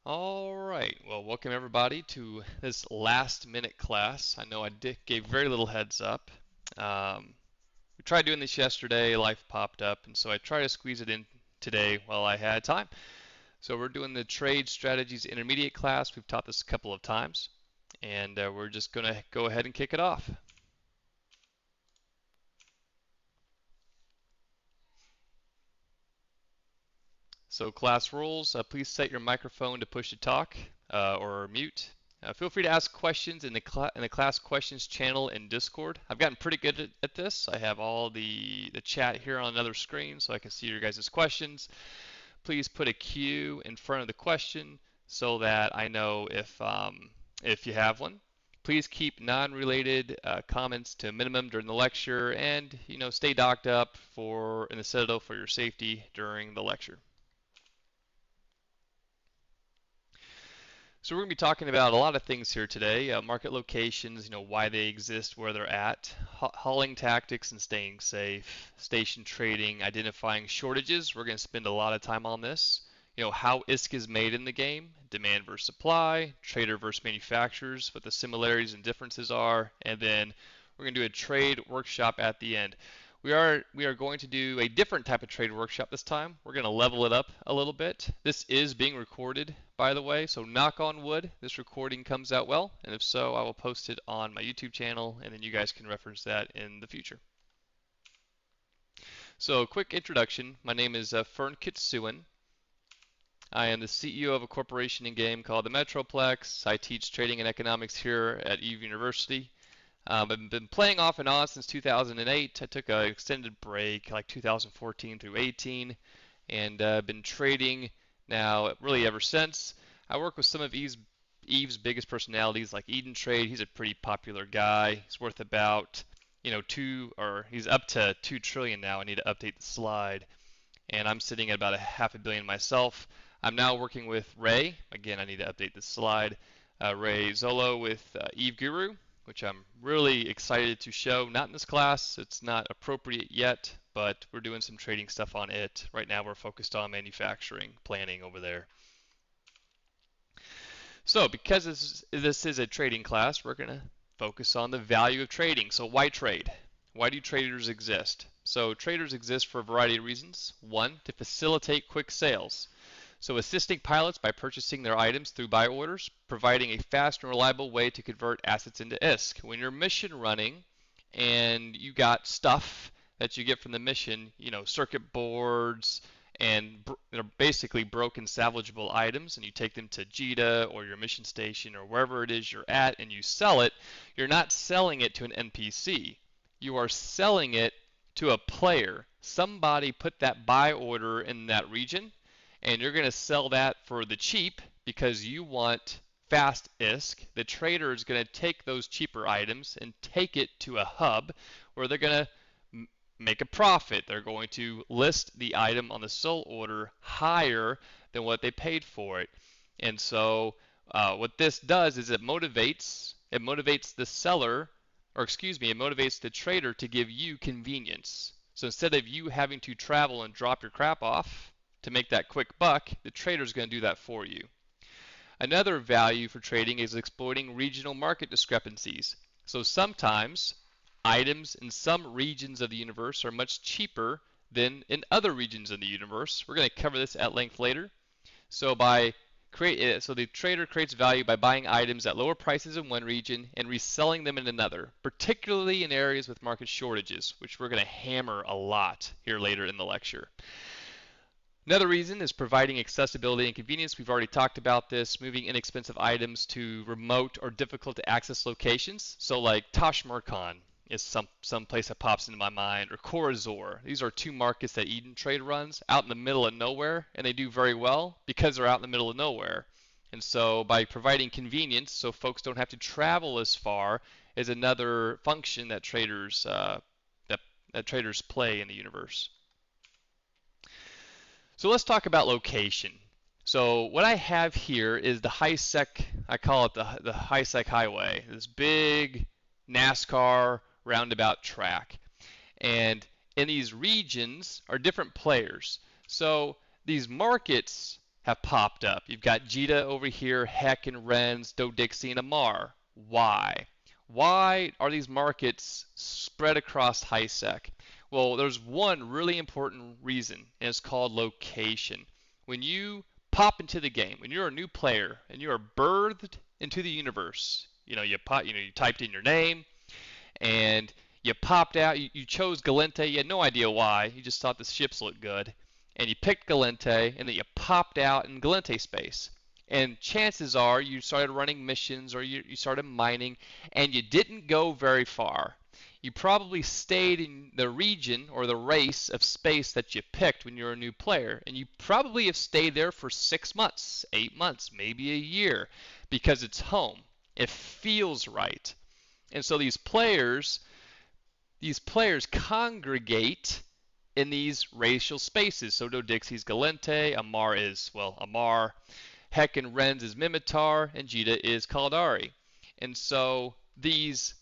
All right. Well, welcome everybody to this last minute class. I know gave very little heads up. We tried doing this yesterday, life popped up, and so I tried to squeeze it in today while I had time. So we're doing the Trade Strategies Intermediate class. We've taught this a couple of times, and we're just going to go ahead and kick it off. So class rules, please set your microphone to push to talk or mute. Feel free to ask questions in the class questions channel in Discord. I've gotten pretty good at this. I have all the chat here on another screen so I can see your guys' questions. Please put a Q in front of the question so that I know if you have one. Please keep non-related comments to a minimum during the lecture, and stay docked up in the Citadel for your safety during the lecture. So we're going to be talking about a lot of things here today. Market locations, why they exist, where they're at, hauling tactics and staying safe, station trading, identifying shortages. We're going to spend a lot of time on this. How ISK is made in the game, demand versus supply, trader versus manufacturers, what the similarities and differences are, and then we're going to do a trade workshop at the end. We are going to do a different type of trade workshop this time. We're going to level it up a little bit. This is being recorded, by the way, so knock on wood, this recording comes out well, and if so, I will post it on my YouTube channel, and then you guys can reference that in the future. So, quick introduction. My name is Fern Kitsuin. I am the CEO of a corporation in game called the Metroplex. I teach trading and economics here at Eve University. I've been playing off and on since 2008. I took an extended break, like 2014 through 18, and been trading now really ever since. I work with some of Eve's biggest personalities, like Eden Trade. He's a pretty popular guy. He's worth about he's up to 2 trillion now. I need to update the slide, and I'm sitting at about a $500 million myself. I'm now working with Ray. Again, I need to update the slide. Ray Zolo with Eve Guru, which I'm really excited to show. Not in this class, it's not appropriate yet, but we're doing some trading stuff on it. Right now we're focused on manufacturing, planning over there. So because this is a trading class, we're going to focus on the value of trading. So why trade? Why do traders exist? So traders exist for a variety of reasons. One, to facilitate quick sales. So assisting pilots by purchasing their items through buy orders, providing a fast and reliable way to convert assets into ISK. When you're mission running and you got stuff that you get from the mission, circuit boards and they're basically broken salvageable items, and you take them to JITA or your mission station or wherever it is you're at and you sell it, you're not selling it to an NPC. You are selling it to a player. Somebody put that buy order in that region, and you're going to sell that for the cheap because you want fast ISK. The trader is going to take those cheaper items and take it to a hub where they're going to make a profit. They're going to list the item on the sold order higher than what they paid for it. And so what this does is it motivates the seller, or excuse me, it motivates the trader to give you convenience. So instead of you having to travel and drop your crap off to make that quick buck, the trader is going to do that for you. Another value for trading is exploiting regional market discrepancies. So sometimes items in some regions of the universe are much cheaper than in other regions of the universe. We're going to cover this at length later. So the trader creates value by buying items at lower prices in one region and reselling them in another, particularly in areas with market shortages, which we're going to hammer a lot here later in the lecture. Another reason is providing accessibility and convenience. We've already talked about this, moving inexpensive items to remote or difficult to access locations. So like Tashmarkan is some place that pops into my mind, or Corazor. These are two markets that Eden Trade runs out in the middle of nowhere, and they do very well because they're out in the middle of nowhere. And so by providing convenience so folks don't have to travel as far is another function that traders play in the universe. So let's talk about location. So what I have here is the HiSec, I call it the HiSec Highway, this big NASCAR roundabout track. And in these regions are different players. So these markets have popped up. You've got Jita over here, Heck and Renz, Dodixie and Amar. Why? Why are these markets spread across HiSec? Well, there's one really important reason, and it's called location. When you pop into the game, when you're a new player and you are birthed into the universe, you typed in your name and you popped out, you chose Gallente, you had no idea why, you just thought the ships looked good, and you picked Gallente, and then you popped out in Gallente space. And chances are you started running missions or you started mining, and you didn't go very far. You probably stayed in the region or the race of space that you picked when you're a new player, and you probably have stayed there for 6 months, 8 months, maybe a year, because it's home. It feels right. And so these players congregate in these racial spaces. So Dodixie's Gallente, Amar is, Amar, Heck and Renz is Minmatar, and Jita is Caldari. And so these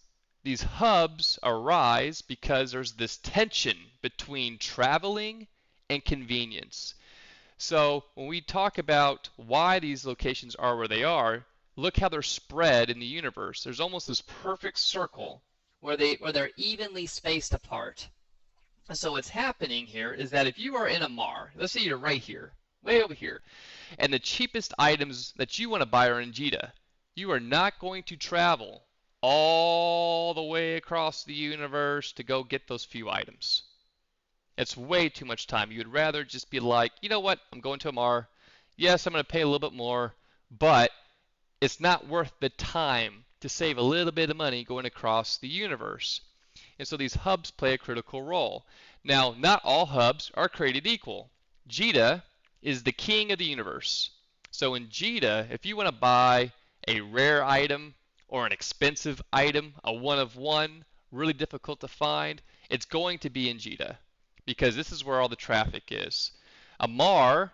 hubs arise because there's this tension between traveling and convenience. So when we talk about why these locations are where they are, look how they're spread in the universe. There's almost this perfect circle where they're evenly spaced apart. So what's happening here is that if you are in Amar, let's say you're right here, way over here, and the cheapest items that you want to buy are in Jita, you are not going to travel all the way across the universe to go get those few items. It's way too much time. You would rather just be like, you know what, I'm going to Amar. Yes, I'm going to pay a little bit more, but it's not worth the time to save a little bit of money going across the universe. And so these hubs play a critical role. Now, not all hubs are created equal. Jita is the king of the universe. So in Jita, if you want to buy a rare item or an expensive item, a one of one, really difficult to find, it's going to be in Jita because this is where all the traffic is. Amar,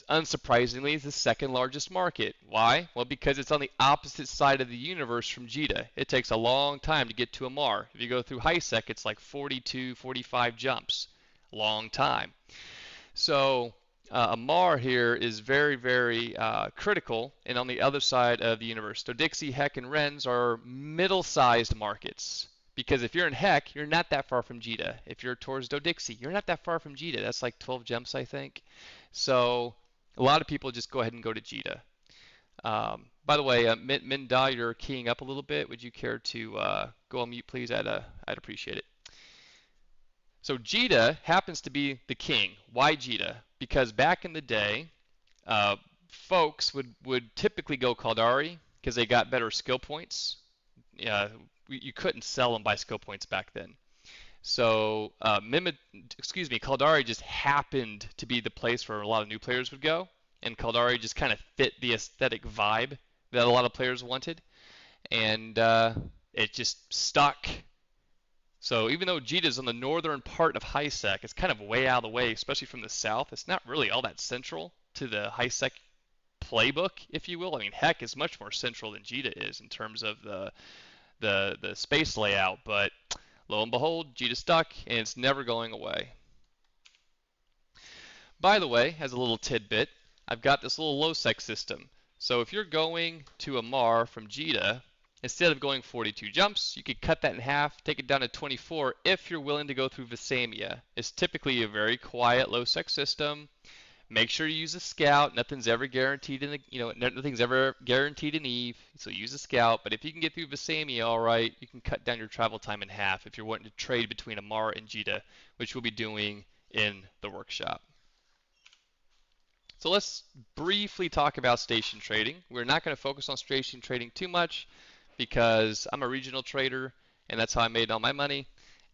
unsurprisingly, is the second largest market. Why? Well, because it's on the opposite side of the universe from Jita. It takes a long time to get to Amar. If you go through HiSec, it's like 42, 45 jumps. Long time. So Amar here is very, very critical and on the other side of the universe. So Dixie, Heck, and Renz are middle-sized markets. Because if you're in Heck, you're not that far from Jita. If you're towards Dodixie, you're not that far from Jita. That's like 12 jumps, I think. So a lot of people just go ahead and go to Jita. By the way, Minda, you're keying up a little bit. Would you care to go on mute, please? I'd appreciate it. So Jita happens to be the king. Why Jita? Because back in the day, folks would typically go Caldari because they got better skill points. You couldn't sell them by skill points back then. So Caldari just happened to be the place where a lot of new players would go, and Caldari just kind of fit the aesthetic vibe that a lot of players wanted, and it just stuck. So even though Jita is on the northern part of HiSec, it's kind of way out of the way, especially from the south. It's not really all that central to the HiSec playbook, if you will. I mean, Heck is much more central than Jita is in terms of the space layout, but lo and behold, Jita stuck, and it's never going away. By the way, as a little tidbit, I've got this little low-sec system. So if you're going to Amar from Jita, instead of going 42 jumps, you could cut that in half, take it down to 24 if you're willing to go through Visamia. It's typically a very quiet low-sec system. Make sure you use a scout. Nothing's ever guaranteed in nothing's ever guaranteed in Eve, so use a scout. But if you can get through Visamia all right, you can cut down your travel time in half if you're wanting to trade between Amar and Jita, which we'll be doing in the workshop. So let's briefly talk about station trading. We're not going to focus on station trading too much because I'm a regional trader and that's how I made all my money.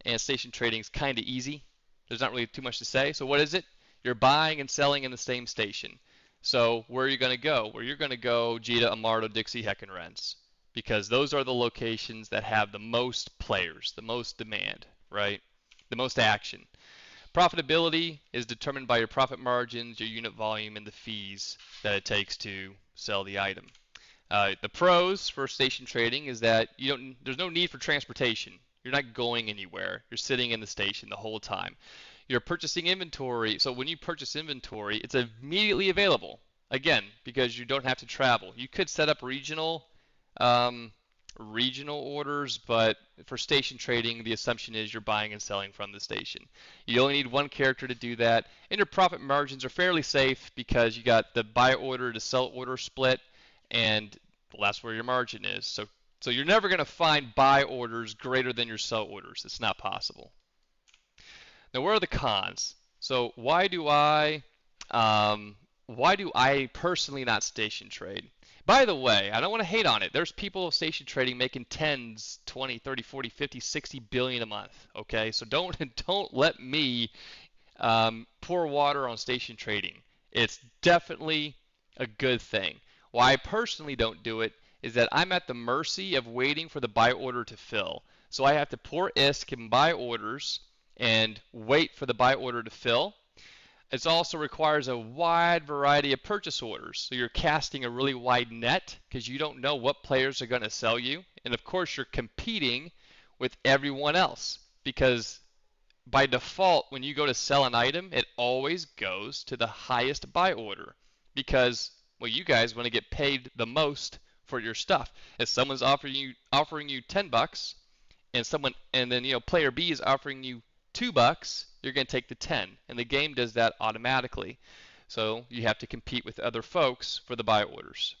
And station trading is kind of easy. There's not really too much to say. So what is it? You're buying and selling in the same station. So where are you going to go? Well, you're going to go Jita, Amar, Dodixie, Heck, and Renz because those are the locations that have the most players, the most demand, right? The most action. Profitability is determined by your profit margins, your unit volume, and the fees that it takes to sell the item. The pros for station trading is that there's no need for transportation. You're not going anywhere. You're sitting in the station the whole time. You're purchasing inventory. So when you purchase inventory, it's immediately available. Again, because you don't have to travel. You could set up um, regional orders, but for station trading, the assumption is you're buying and selling from the station. You only need one character to do that, and your profit margins are fairly safe because you got the buy order to sell order split, and well, that's where your margin is. So you're never going to find buy orders greater than your sell orders. It's not possible. Now, where are the cons? So why do I personally not station trade? By the way, I don't want to hate on it. There's people station trading making 10s, 20, 30, 40, 50, 60 billion a month. Okay, so don't don't let me pour water on station trading. It's definitely a good thing. Why I personally don't do it is that I'm at the mercy of waiting for the buy order to fill. So I have to pour ISK and buy orders and wait for the buy order to fill. It also requires a wide variety of purchase orders. So you're casting a really wide net because you don't know what players are going to sell you. And of course, you're competing with everyone else because by default, when you go to sell an item, it always goes to the highest buy order because, well, you guys want to get paid the most for your stuff. If someone's offering you $10 and then player B is offering you $2, you're going to take the 10, and the game does that automatically. So you have to compete with other folks for the buy orders.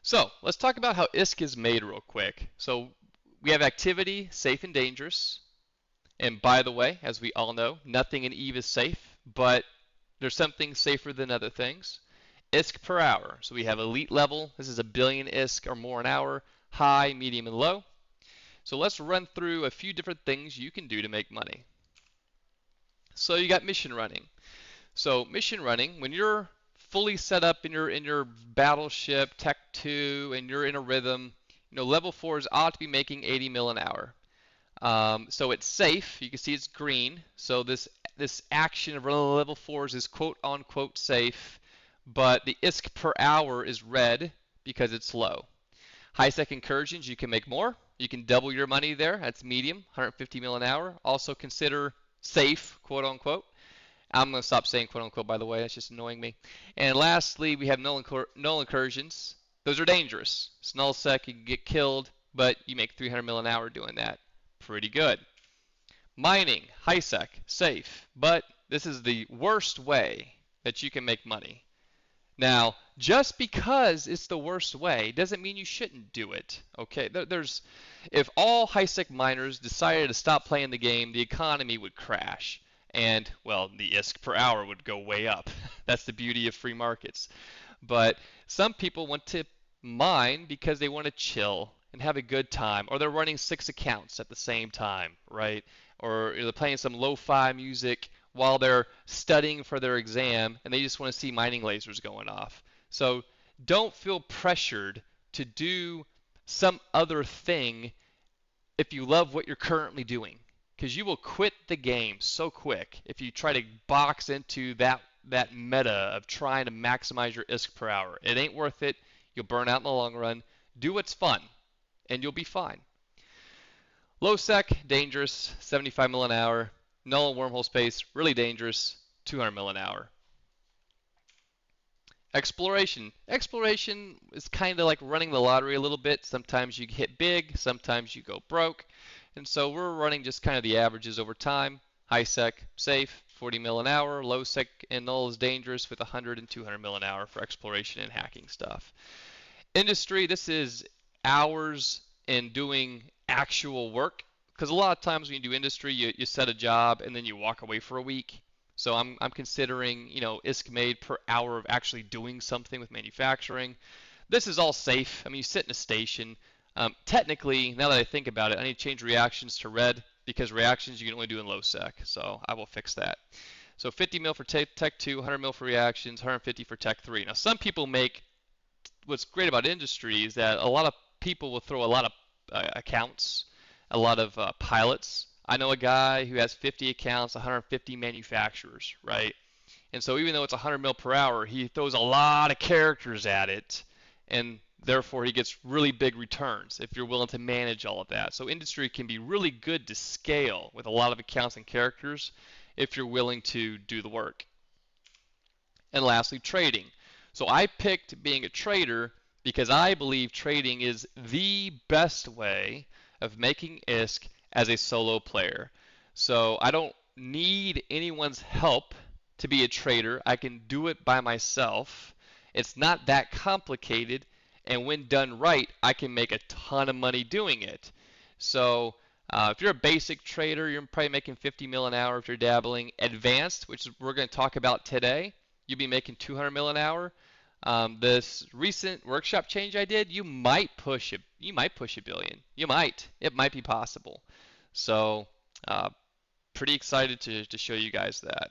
So let's talk about how ISK is made real quick. So we have activity, safe and dangerous. And by the way, as we all know, nothing in EVE is safe, but there's some things safer than other things. ISK per hour. So we have elite level. This is 1 billion ISK or more an hour. High, medium, and low. So let's run through a few different things you can do to make money. So you got mission running. So mission running, when you're fully set up in your battleship, Tech 2, and you're in a rhythm, level 4s ought to be making 80 mil an hour. So it's safe. You can see it's green. So this action of running level 4s is quote unquote safe, but the ISK per hour is red because it's low. High sec incursions, you can make more. You can double your money there. That's medium, 150 mil an hour. Also consider safe, quote unquote. I'm going to stop saying quote unquote, by the way. That's just annoying me. And lastly, we have null incursions. Those are dangerous. It's null sec, you can get killed, but you make 300 mil an hour doing that. Pretty good. Mining, high sec, safe, but this is the worst way that you can make money. Now, just because it's the worst way doesn't mean you shouldn't do it. Okay, if all high-sec miners decided to stop playing the game, the economy would crash, and well, the ISK per hour would go way up. That's the beauty of free markets. But some people want to mine because they want to chill and have a good time, or they're running 6 accounts at the same time, right? Or they're playing some lo-fi music while they're studying for their exam and they just want to see mining lasers going off. So don't feel pressured to do some other thing if you love what you're currently doing, because you will quit the game so quick if you try to box into that meta of trying to maximize your ISK per hour. It ain't worth it. You'll burn out in the long run. Do what's fun and you'll be fine. Low sec, dangerous, 75 mil an hour. Null and wormhole space, really dangerous, 200 mil an hour. Exploration. Exploration is kind of like running the lottery a little bit. Sometimes you hit big, sometimes you go broke. And so we're running just kind of the averages over time. High sec, safe, 40 mil an hour. Low sec and null is dangerous with 100 and 200 mil an hour for exploration and hacking stuff. Industry, this is hours in doing actual work. Because a lot of times when you do industry, you set a job and then you walk away for a week. So I'm considering, ISK made per hour of actually doing something with manufacturing. This is all safe. I mean, you sit in a station. Technically, now that I think about it, I need to change reactions to red because reactions you can only do in low sec. So I will fix that. So 50 mil for Tech 2, 100 mil for reactions, 150 for Tech 3. Now some people what's great about industry is that a lot of people will throw a lot of accounts, a lot of pilots. I know a guy who has 50 accounts, 150 manufacturers, right? And so even though it's 100 mil per hour, he throws a lot of characters at it, and therefore he gets really big returns if you're willing to manage all of that. So industry can be really good to scale with a lot of accounts and characters if you're willing to do the work. And lastly, trading. So I picked being a trader because I believe trading is the best way of making ISK as a solo player. So I don't need anyone's help to be a trader. I can do it by myself. It's not that complicated, and when done right, I can make a ton of money doing it. So if you're a basic trader, you're probably making 50 mil an hour if you're dabbling. Advanced, which is we're going to talk about today, you'll be making 200 mil an hour. This recent workshop change I did, you might push it. You might push a billion. You might. It might be possible. So pretty excited to show you guys that.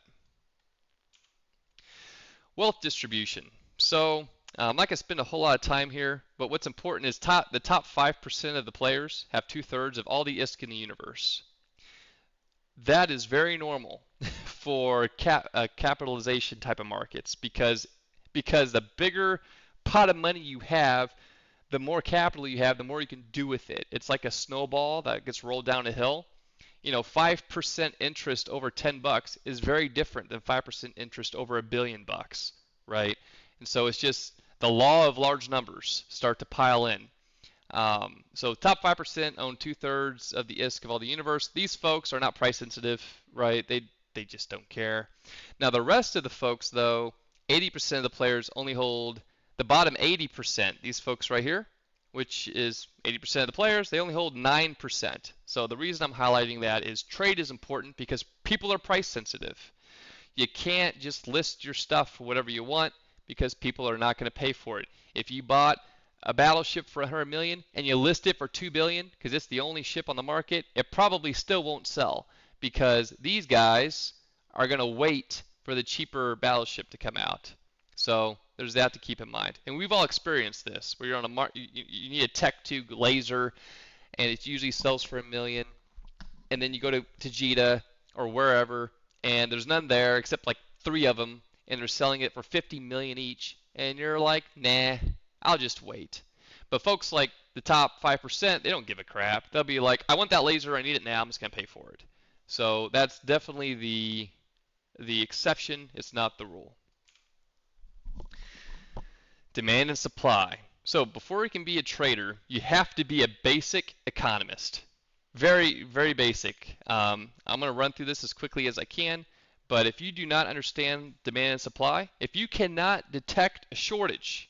Wealth distribution. So I'm not going to spend a whole lot of time here, but what's important is the top 5% of the players have 2/3 of all the ISK in the universe. That is very normal for capitalization type of markets because the bigger pot of money you have, the more capital you have, the more you can do with it. It's like a snowball that gets rolled down a hill. 5% interest over $10 is very different than 5% interest over $1 billion, right? And so it's just the law of large numbers start to pile in. So top 5% own 2/3 of the ISK of all the universe. These folks are not price sensitive, right? They just don't care. Now the rest of the folks, though, 80% of the players only hold the bottom 80%. These folks right here, which is 80% of the players, they only hold 9%. So the reason I'm highlighting that is trade is important because people are price sensitive. You can't just list your stuff for whatever you want because people are not going to pay for it. If you bought a battleship for 100 million and you list it for 2 billion because it's the only ship on the market, it probably still won't sell because these guys are going to wait for the cheaper battleship to come out. So there's that to keep in mind. And we've all experienced this where you're on a you need a Tech 2 laser and it usually sells for $1 million, and then you go to Tajita or wherever and there's none there except like 3 of them and they're selling it for 50 million each, and you're like, nah, I'll just wait. But folks like the top 5%, they don't give a crap. They'll be like, I want that laser, I need it now, I'm just going to pay for it. So that's definitely the exception, it's not the rule. Demand and supply. So before you can be a trader, you have to be a basic economist. Very, very basic. I'm going to run through this as quickly as I can, but if you do not understand demand and supply, if you cannot detect a shortage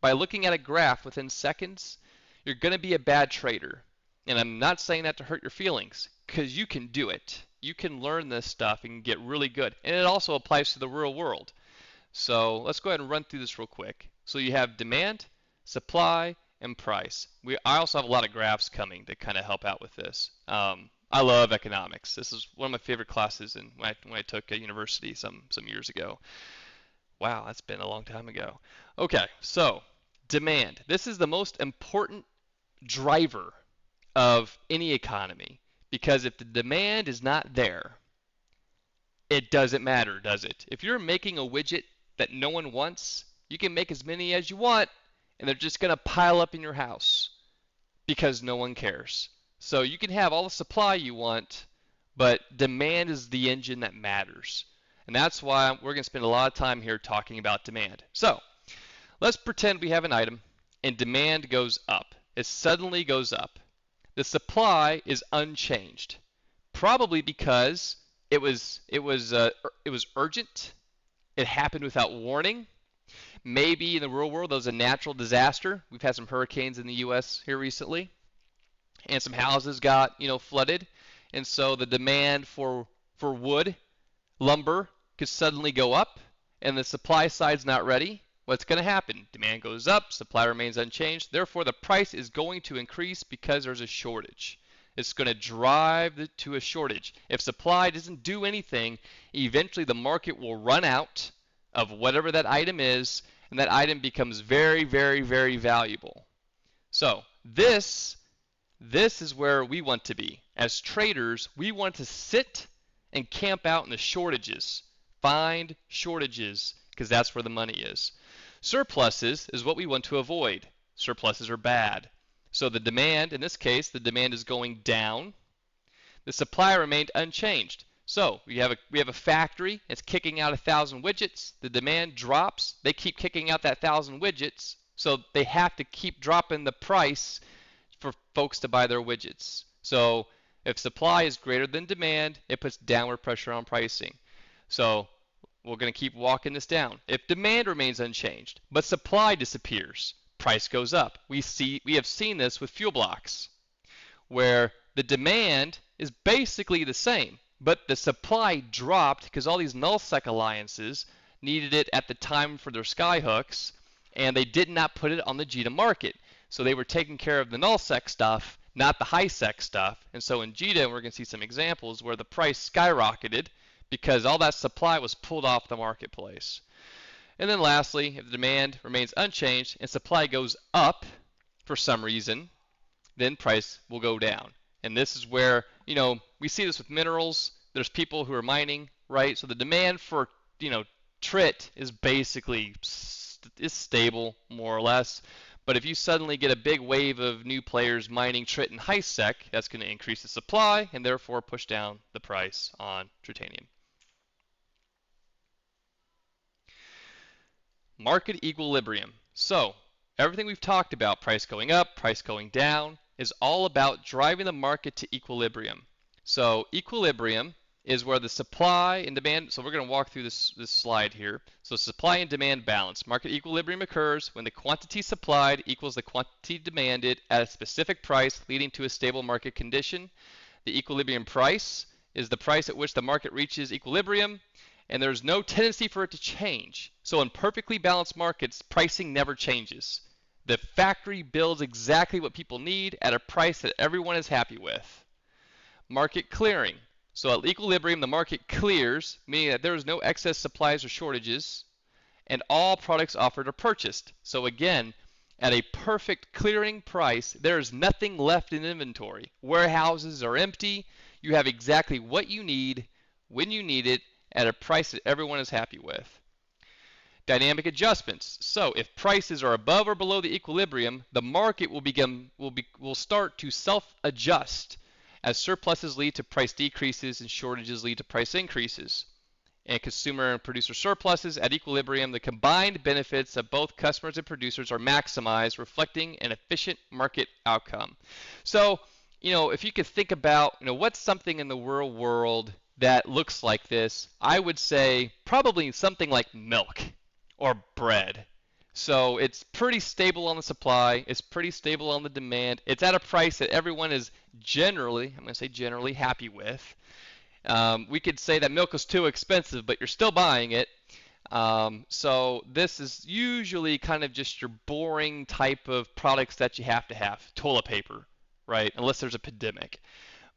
by looking at a graph within seconds, you're going to be a bad trader. And I'm not saying that to hurt your feelings, because you can do it. You can learn this stuff and get really good. And it also applies to the real world. So let's go ahead and run through this real quick. So you have demand, supply, and price. I also have a lot of graphs coming to kind of help out with this. I love economics. This is one of my favorite classes when I took at university some years ago. Wow, that's been a long time ago. Okay, so demand. This is the most important driver of any economy because if the demand is not there, it doesn't matter, does it? If you're making a widget that no one wants, you can make as many as you want, and they're just going to pile up in your house because no one cares. So you can have all the supply you want, but demand is the engine that matters. And that's why we're going to spend a lot of time here talking about demand. So let's pretend we have an item and demand goes up. It suddenly goes up. The supply is unchanged, probably because it was urgent. It happened without warning. Maybe in the real world there was a natural disaster. We've had some hurricanes in the U.S. here recently, and some houses got flooded, and so the demand for wood, lumber could suddenly go up, and the supply side's not ready. What's going to happen? Demand goes up, supply remains unchanged. Therefore, the price is going to increase because there's a shortage. It's going to drive to a shortage. If supply doesn't do anything, eventually the market will run out of whatever that item is, and that item becomes very, very, very valuable. So this is where we want to be. As traders, we want to sit and camp out in the shortages. Find shortages, because that's where the money is. Surpluses is what we want to avoid. Surpluses are bad. So the demand, in this case, the demand is going down. The supply remained unchanged. So we have a factory. It's kicking out 1,000 widgets. The demand drops. They keep kicking out that 1,000 widgets. So they have to keep dropping the price for folks to buy their widgets. So if supply is greater than demand, it puts downward pressure on pricing. So we're going to keep walking this down. If demand remains unchanged, but supply disappears, price goes up. We have seen this with fuel blocks, where the demand is basically the same, but the supply dropped because all these nullsec alliances needed it at the time for their skyhooks, and they did not put it on the JITA market. So they were taking care of the nullsec stuff, not the high-sec stuff. And so in JITA, we're going to see some examples where the price skyrocketed because all that supply was pulled off the marketplace. And then lastly, if the demand remains unchanged and supply goes up for some reason, then price will go down. And this is where, we see this with minerals. There's people who are mining, right? So the demand for, trit is basically stable, more or less. But if you suddenly get a big wave of new players mining trit and high-sec, that's going to increase the supply and therefore push down the price on Tritanium. Market equilibrium. So everything we've talked about, price going up, price going down, is all about driving the market to equilibrium. So equilibrium is where the supply and demand, so we're going to walk through this slide here. So supply and demand balance. Market equilibrium occurs when the quantity supplied equals the quantity demanded at a specific price, leading to a stable market condition. The equilibrium price is the price at which the market reaches equilibrium, and there's no tendency for it to change. So in perfectly balanced markets, pricing never changes. The factory builds exactly what people need at a price that everyone is happy with. Market clearing. So at equilibrium, the market clears, meaning that there is no excess supplies or shortages, and all products offered are purchased. So again, at a perfect clearing price, there is nothing left in inventory. Warehouses are empty. You have exactly what you need, when you need it, at a price that everyone is happy with. Dynamic adjustments. So if prices are above or below the equilibrium, the market will start to self-adjust as surpluses lead to price decreases and shortages lead to price increases. And consumer and producer surpluses at equilibrium, the combined benefits of both customers and producers are maximized, reflecting an efficient market outcome. So, if you could think about, what's something in the real world that looks like this, I would say probably something like milk or bread. So it's pretty stable on the supply, it's pretty stable on the demand, it's at a price that everyone is generally, I'm going to say generally, happy with. We could say that milk is too expensive, but you're still buying it. So this is usually kind of just your boring type of products that you have to have. Toilet paper, right? Unless there's a pandemic.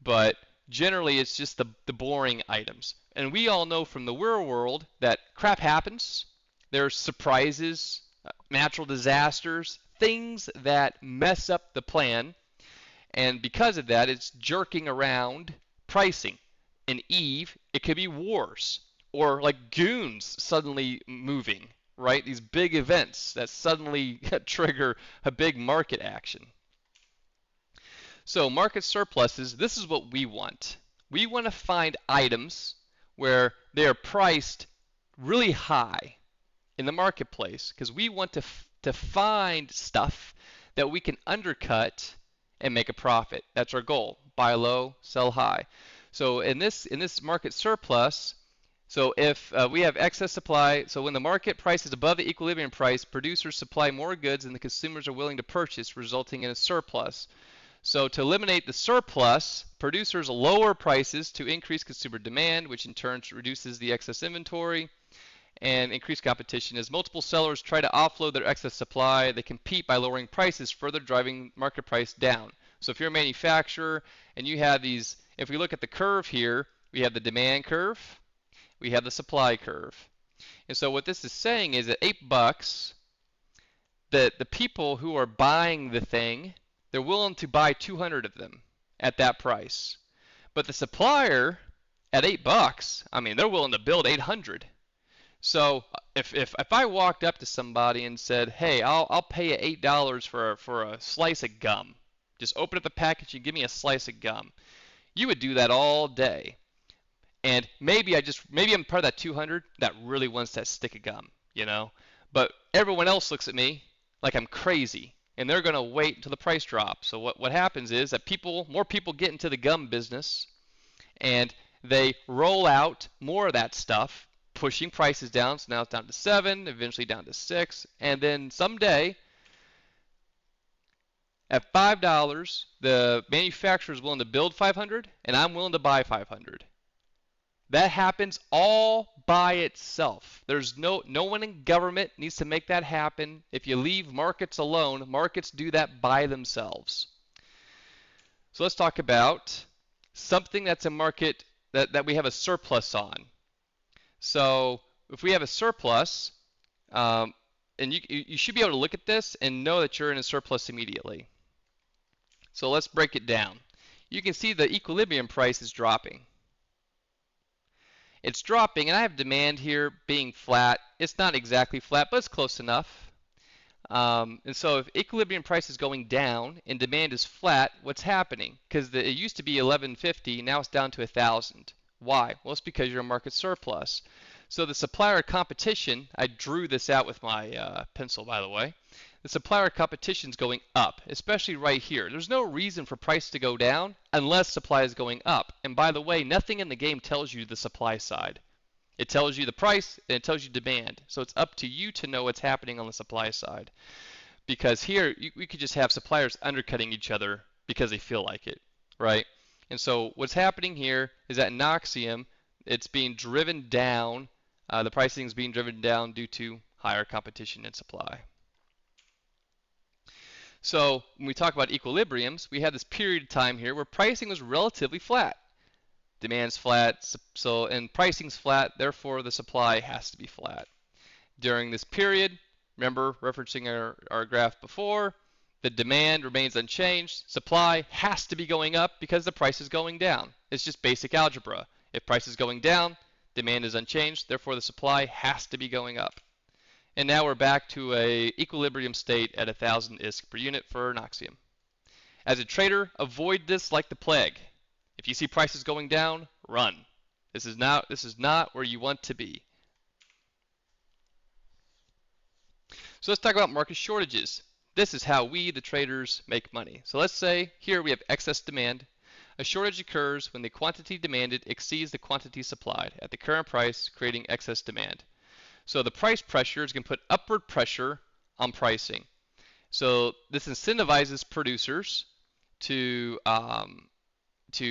But generally it's just the boring items. And we all know from the real world that crap happens. There's surprises, natural disasters, things that mess up the plan. And because of that, it's jerking around pricing. In Eve, it could be wars or like goons suddenly moving, right? These big events that suddenly trigger a big market action. So market surpluses, this is what we want. We want to find items where they are priced really high in the marketplace because we want to find stuff that we can undercut and make a profit. That's our goal. Buy low, sell high. So in this market surplus, so if we have excess supply, so when the market price is above the equilibrium price, producers supply more goods than the consumers are willing to purchase, resulting in a surplus. So to eliminate the surplus, producers lower prices to increase consumer demand, which in turn reduces the excess inventory and increase competition. As multiple sellers try to offload their excess supply, they compete by lowering prices, further driving market price down. So if you're a manufacturer and you have these, if we look at the curve here, we have the demand curve, we have the supply curve. And so what this is saying is at $8, that the people who are buying the thing, they're willing to buy 200 of them at that price. But the supplier at $8, I mean, they're willing to build 800. So if I walked up to somebody and said, hey, I'll pay you $8 for a slice of gum. Just open up the package and give me a slice of gum. You would do that all day. And maybe I'm part of that 200 that really wants that stick of gum, you know. But everyone else looks at me like I'm crazy, and they're gonna wait until the price drops. So what happens is that more people get into the gum business, and they roll out more of that stuff, pushing prices down. So now it's down to 7, eventually down to 6, and then someday at $5, the manufacturer is willing to build 500, and I'm willing to buy 500. That happens all by itself. There's no one in government needs to make that happen. If you leave markets alone, markets do that by themselves. So let's talk about something that's a market that we have a surplus on. So if we have a surplus, and you should be able to look at this and know that you're in a surplus immediately. So let's break it down. You can see the equilibrium price is dropping. It's dropping, and I have demand here being flat. It's not exactly flat, but it's close enough. And so if equilibrium price is going down and demand is flat, what's happening? Because it used to be 1150, now it's down to 1,000. Why? Well, it's because you're a market surplus. So the supplier competition, I drew this out with my pencil, by the way. The supplier competition is going up, especially right here. There's no reason for price to go down unless supply is going up. And by the way, nothing in the game tells you the supply side. It tells you the price and it tells you demand. So it's up to you to know what's happening on the supply side. Because here, we could just have suppliers undercutting each other because they feel like it, right? And so what's happening here is that Noxium, it's being driven down. The pricing is being driven down due to higher competition and supply. So when we talk about equilibriums, we had this period of time here where pricing was relatively flat. Demand's flat, and pricing's flat, therefore the supply has to be flat. During this period, remember referencing our graph before, the demand remains unchanged, supply has to be going up because the price is going down. It's just basic algebra. If price is going down, demand is unchanged, therefore the supply has to be going up. And now we're back to a equilibrium state at 1,000 ISK per unit for Noxium. As a trader, avoid this like the plague. If you see prices going down, run. This is not where you want to be. So let's talk about market shortages. This is how we, the traders, make money. So let's say here we have excess demand. A shortage occurs when the quantity demanded exceeds the quantity supplied at the current price, creating excess demand. So the price pressure is going to put upward pressure on pricing. So this incentivizes producers to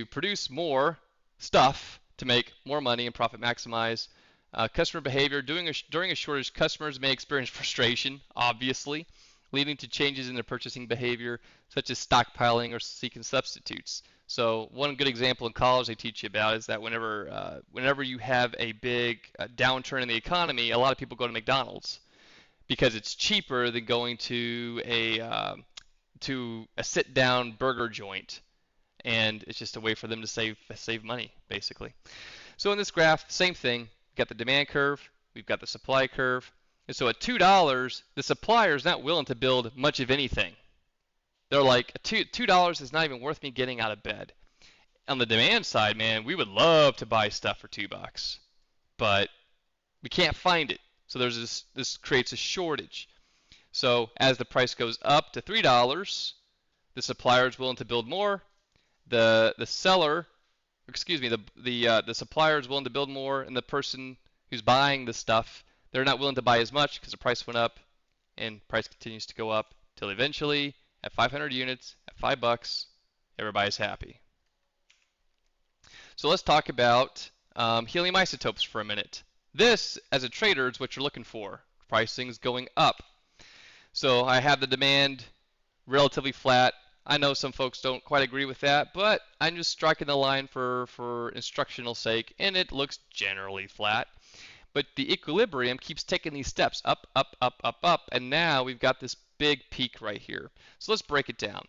produce more stuff to make more money and profit maximize. Customer behavior. During a shortage, customers may experience frustration, obviously, leading to changes in their purchasing behavior, such as stockpiling or seeking substitutes. So one good example in college they teach you about is that whenever you have a big downturn in the economy, a lot of people go to McDonald's because it's cheaper than going to a sit-down burger joint, and it's just a way for them to save money, basically. So in this graph, same thing. We've got the demand curve, we've got the supply curve, and so at $2, the supplier is not willing to build much of anything. They're like, $2 is not even worth me getting out of bed. On the demand side, man, we would love to buy stuff for $2, but we can't find it. So there's this creates a shortage. So as the price goes up to $3, the supplier is willing to build more. The supplier is willing to build more, and the person who's buying the stuff, they're not willing to buy as much because the price went up, and price continues to go up till eventually at 500 units at $5, everybody's happy. So let's talk about helium isotopes for a minute. This, as a trader, is what you're looking for. Pricing's going up. So I have the demand relatively flat. I know some folks don't quite agree with that, but I'm just striking the line for instructional sake, and it looks generally flat. But the equilibrium keeps taking these steps up, up, up, up, up, and now we've got this big peak right here. So let's break it down.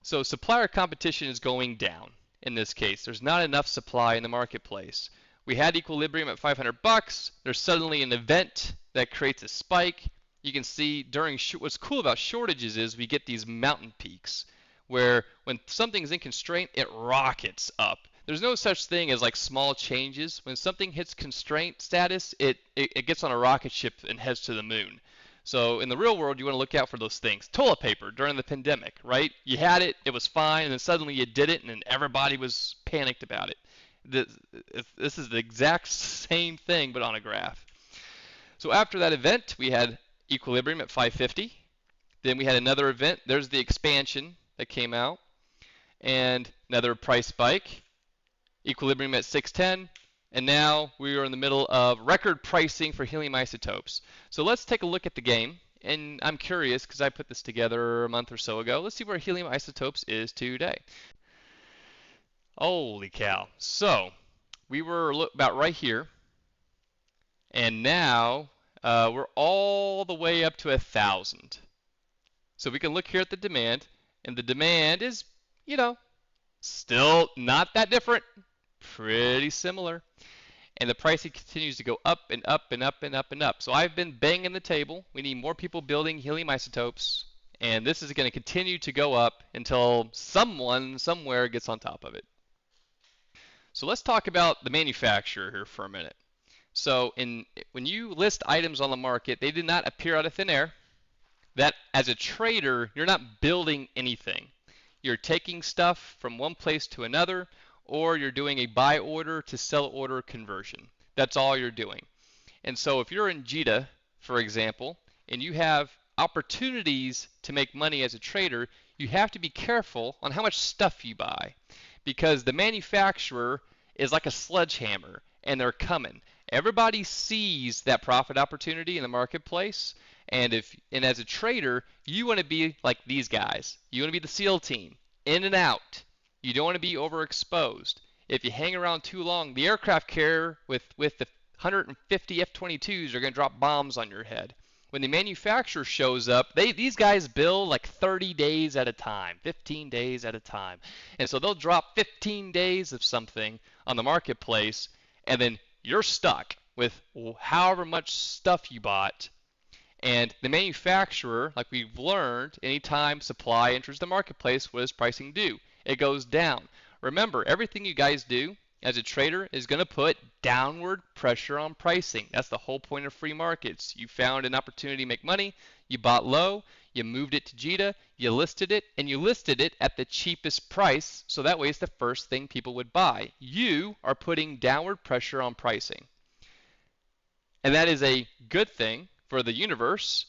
So supplier competition is going down in this case. There's not enough supply in the marketplace. We had equilibrium at $500. There's suddenly an event that creates a spike. You can see what's cool about shortages is we get these mountain peaks where when something's in constraint, it rockets up. there's no such thing as like small changes. When something hits constraint status, it gets on a rocket ship and heads to the moon. So in the real world, you want to look out for those things. Toilet paper during the pandemic, right? You had it, it was fine, and then suddenly you did it, and then everybody was panicked about it. This is the exact same thing, but on a graph. So after that event, we had equilibrium at 550. Then we had another event. There's the expansion that came out, and another price spike, equilibrium at 610, and now we are in the middle of record pricing for helium isotopes. So let's take a look at the game, and I'm curious because I put this together a month or so ago. Let's see where helium isotopes is today. Holy cow. So we were about right here, and now we're all the way up to 1,000. So we can look here at the demand, and the demand is, still not that different, pretty similar. And the pricing continues to go up and up and up and up and up. So I've been banging the table. We need more people building helium isotopes, and this is going to continue to go up until someone somewhere gets on top of it. So let's talk about the manufacturer here for a minute. So when you list items on the market, they did not appear out of thin air. That as a trader, you're not building anything. You're taking stuff from one place to another, or you're doing a buy order to sell order conversion. That's all you're doing. And so if you're in JITA, for example, and you have opportunities to make money as a trader, you have to be careful on how much stuff you buy, because the manufacturer is like a sledgehammer, and they're coming. Everybody sees that profit opportunity in the marketplace. And as a trader, you want to be like these guys. You want to be the SEAL team, in and out. You don't want to be overexposed. If you hang around too long, the aircraft carrier with the 150 F-22s are going to drop bombs on your head. When the manufacturer shows up, these guys bill like 30 days at a time, 15 days at a time. And so they'll drop 15 days of something on the marketplace, and then you're stuck with however much stuff you bought. And the manufacturer, like we've learned, anytime supply enters the marketplace, what does pricing do? It goes down. Remember, everything you guys do as a trader is going to put downward pressure on pricing. That's the whole point of free markets. You found an opportunity to make money, you bought low, you moved it to JITA, you listed it, and you listed it at the cheapest price, so that way it's the first thing people would buy. You are putting downward pressure on pricing. And that is a good thing for the universe.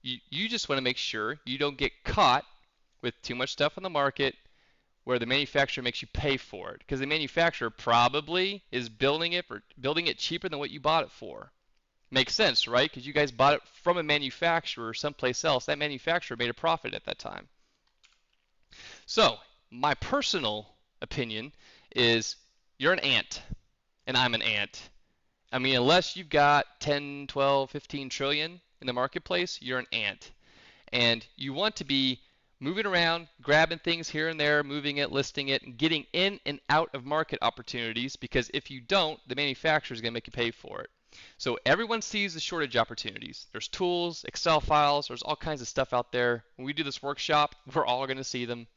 You just want to make sure you don't get caught with too much stuff on the market where the manufacturer makes you pay for it, because the manufacturer probably is building it cheaper than what you bought it for. Makes sense, right? Because you guys bought it from a manufacturer someplace else. That manufacturer made a profit at that time. So my personal opinion is you're an ant, and I'm an ant. I mean, unless you've got 10, 12, 15 trillion in the marketplace, you're an ant. And you want to be moving around, grabbing things here and there, moving it, listing it, and getting in and out of market opportunities, because if you don't, the manufacturer is going to make you pay for it. So everyone sees the shortage opportunities. There's tools, Excel files, there's all kinds of stuff out there. When we do this workshop, we're all going to see them.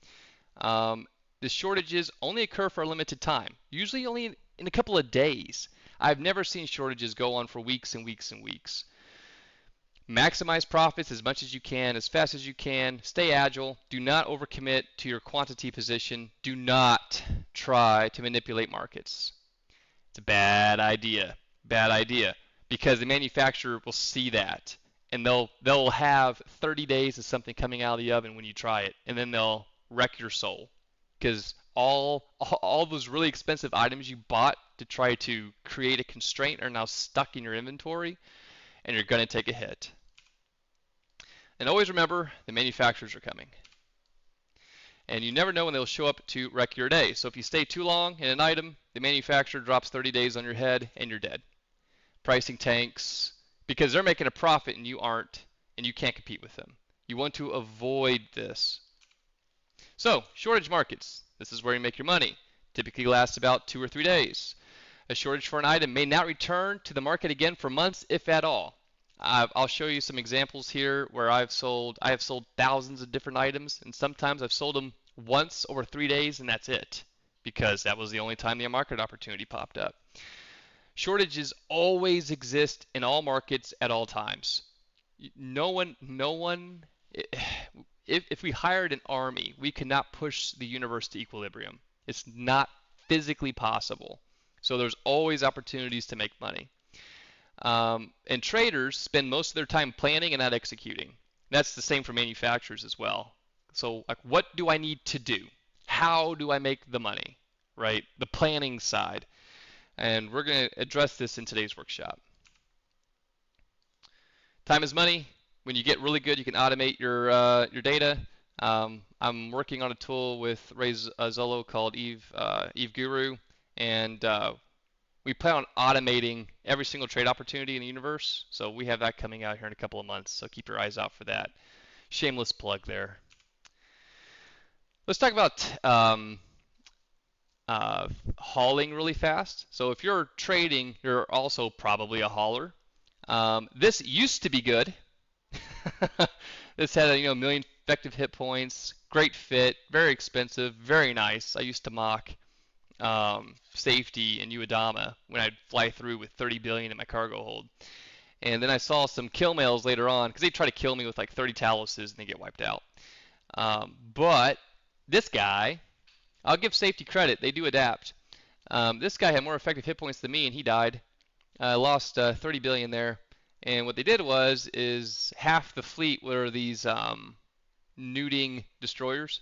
The shortages only occur for a limited time, usually only in a couple of days. I've never seen shortages go on for weeks and weeks and weeks. Maximize profits as much as you can, as fast as you can. Stay agile. Do not overcommit to your quantity position. Do not try to manipulate markets. It's a bad idea. Bad idea. Because the manufacturer will see that, and they'll have 30 days of something coming out of the oven when you try it, and then they'll wreck your soul. Because all those really expensive items you bought to try to create a constraint are now stuck in your inventory, and you're going to take a hit. And always remember, the manufacturers are coming. And you never know when they'll show up to wreck your day. So if you stay too long in an item, the manufacturer drops 30 days on your head, and you're dead. Pricing tanks, because they're making a profit and you aren't, and you can't compete with them. You want to avoid this. So, shortage markets. This is where you make your money. Typically lasts about 2 or 3 days. A shortage for an item may not return to the market again for months, if at all. I'll show you some examples here where I have sold thousands of different items, and sometimes I've sold them once over 3 days, and that's it, because that was the only time the market opportunity popped up. Shortages always exist in all markets at all times. No one, if we hired an army, we could not push the universe to equilibrium. It's not physically possible. So there's always opportunities to make money. And traders spend most of their time planning and not executing. That's the same for manufacturers as well. So, like, what do I need to do? How do I make the money? Right? The planning side. And we're going to address this in today's workshop. Time is money. When you get really good, you can automate your data. I'm working on a tool with Ray Zolo called Eve Guru, and we plan on automating every single trade opportunity in the universe. So we have that coming out here in a couple of months. So keep your eyes out for that. Shameless plug there. Let's talk about hauling really fast. So if you're trading, you're also probably a hauler. This used to be good. This had a million effective hit points, great fit, very expensive, very nice. I used to mock safety in Uedama when I'd fly through with 30 billion in my cargo hold. And then I saw some kill mails later on because they try to kill me with like 30 Taluses and they get wiped out. But this guy, I'll give safety credit, they do adapt. This guy had more effective hit points than me and he died. I lost 30 billion there. And what they did is half the fleet were these neuting destroyers.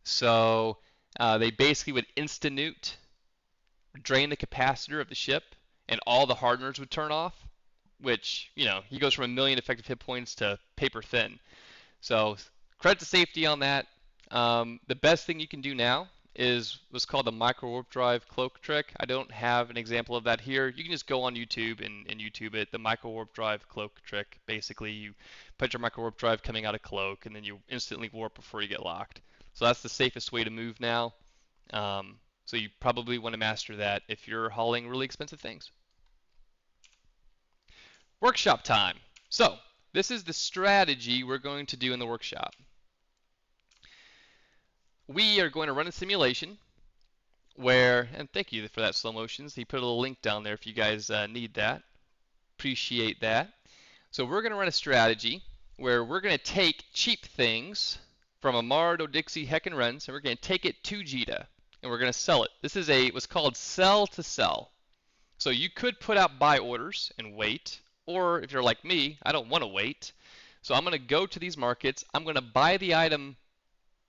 So they basically would insta-nute, drain the capacitor of the ship, and all the hardeners would turn off, which, he goes from 1 million effective hit points to paper thin. So credit to safety on that. The best thing you can do now is what's called the micro warp drive cloak trick. I don't have an example of that here. You can just go on YouTube and YouTube it. The micro warp drive cloak trick. Basically, you put your micro warp drive coming out of cloak, and then you instantly warp before you get locked. So that's the safest way to move now. So you probably want to master that if you're hauling really expensive things. Workshop time. So this is the strategy we're going to do in the workshop. We are going to run a simulation where, and thank you for that, Slow Motions. He put a little link down there if you guys need that. Appreciate that. So we're going to run a strategy where we're going to take cheap things from Amard, Odixie, Heck, and Rens, and we're going to take it to JITA, and we're going to sell it. This is what's called sell to sell. So you could put out buy orders and wait, or if you're like me, I don't want to wait. So I'm going to go to these markets. I'm going to buy the item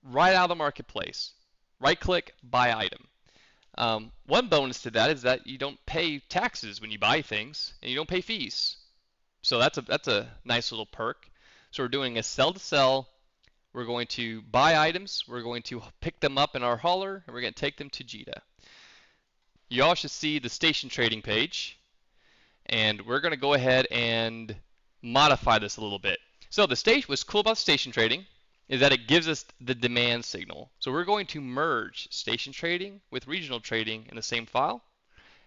right out of the marketplace. Right click, buy item. One bonus to that is that you don't pay taxes when you buy things, and you don't pay fees. So that's a nice little perk. So we're doing a sell to sell. We're going to buy items. We're going to pick them up in our hauler, and we're going to take them to JITA. You all should see the station trading page, and we're going to go ahead and modify this a little bit. So what's cool about station trading is that it gives us the demand signal. So we're going to merge station trading with regional trading in the same file,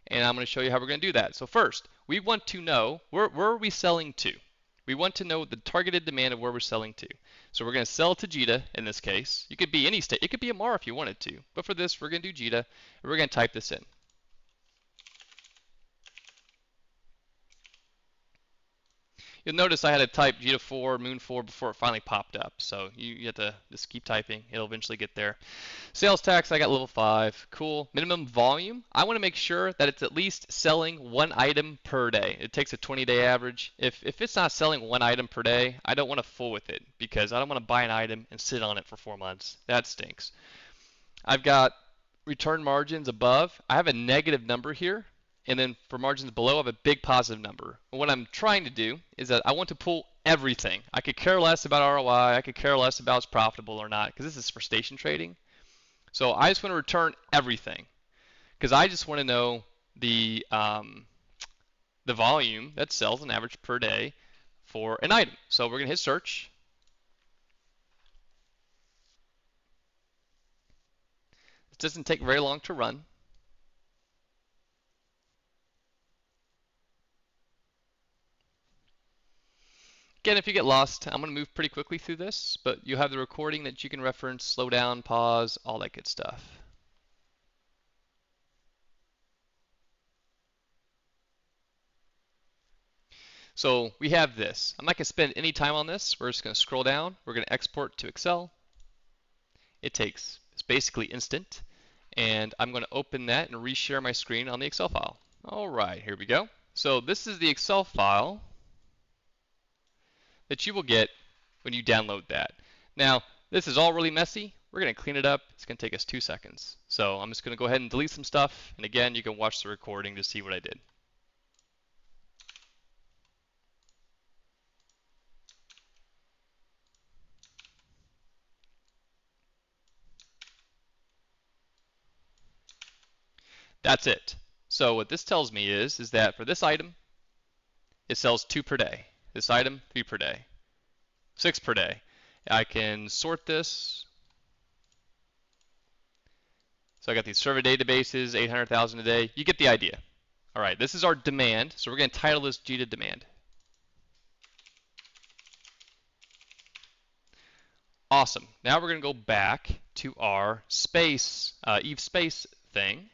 and I'm going to show you how we're going to do that. So first, we want to know where are we selling to. We want to know the targeted demand of where we're selling to. So we're going to sell to JITA in this case. It could be any state. It could be Amar if you wanted to. But for this, we're going to do JITA, and we're going to type this in. You'll notice I had to type JITA 4, Moon 4 before it finally popped up. So you have to just keep typing. It'll eventually get there. Sales tax, I got level 5. Cool. Minimum volume, I want to make sure that it's at least selling one item per day. It takes a 20-day average. If it's not selling one item per day, I don't want to fool with it because I don't want to buy an item and sit on it for 4 months. That stinks. I've got return margins above. I have a negative number here. And then for margins below, I have a big positive number. And what I'm trying to do is that I want to pull everything. I could care less about ROI. I could care less about it's profitable or not because this is for station trading. So I just want to return everything because I just want to know the volume that sells on average per day for an item. So we're going to hit search. This doesn't take very long to run. Again, if you get lost, I'm going to move pretty quickly through this, but you have the recording that you can reference, slow down, pause, all that good stuff. So we have this. I'm not going to spend any time on this. We're just going to scroll down. We're going to export to Excel. It's basically instant. And I'm going to open that and reshare my screen on the Excel file. All right, here we go. So this is the Excel file that you will get when you download that. Now, this is all really messy. We're going to clean it up. It's going to take us 2 seconds. So I'm just going to go ahead and delete some stuff. And again, you can watch the recording to see what I did. That's it. So what this tells me is that for this item, it sells 2 per day. This item, 3 per day. 6 per day. I can sort this. So I got these server databases, 800,000 a day. You get the idea. All right, this is our demand. So we're going to title this JITA demand. Awesome. Now we're going to go back to our space, Eve space thing.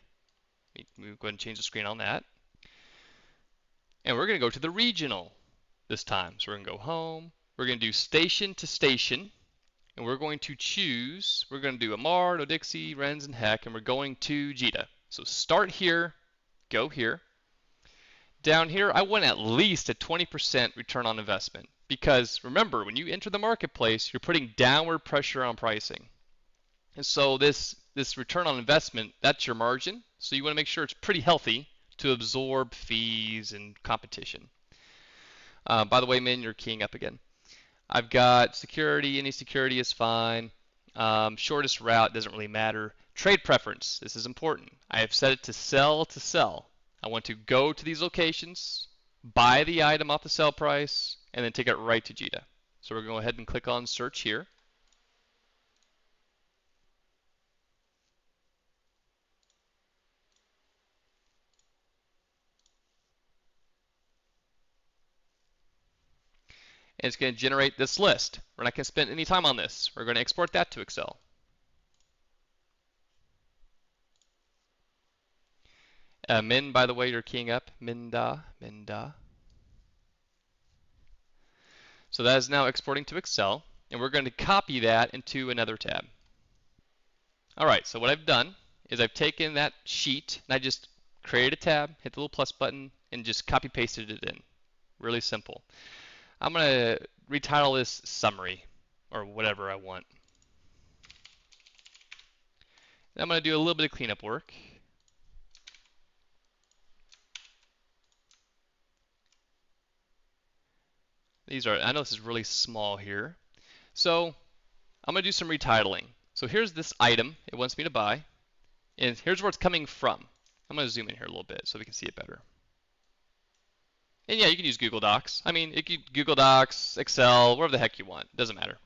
Let me go ahead and change the screen on that. And we're going to go to the regional this time. So we're going to go home. We're going to do station to station. And we're going to choose, we're going to do Amar, No-Dixie, Renz, and Heck, and we're going to JITA. So start here, go here. Down here, I want at least a 20% return on investment. Because remember, when you enter the marketplace, you're putting downward pressure on pricing. And so this return on investment, that's your margin. So you want to make sure it's pretty healthy to absorb fees and competition. By the way, Min, you're keying up again. I've got security, any security is fine. Shortest route doesn't really matter. Trade preference, this is important. I have set it to sell to sell. I want to go to these locations, buy the item off the sell price, and then take it right to JITA. So we're going to go ahead and click on search here. And it's going to generate this list. We're not going to spend any time on this. We're going to export that to Excel. Min, by the way, you're keying up. Minda. So that is now exporting to Excel. And we're going to copy that into another tab. All right, so what I've done is I've taken that sheet and I just created a tab, hit the little plus button, and just copy pasted it in. Really simple. I'm going to retitle this summary or whatever I want. And I'm going to do a little bit of cleanup work. I know this is really small here. So I'm going to do some retitling. So here's this item it wants me to buy. And here's where it's coming from. I'm going to zoom in here a little bit so we can see it better. And yeah, you can use Google Docs. I mean, Google Docs, Excel, wherever the heck you want. It doesn't matter.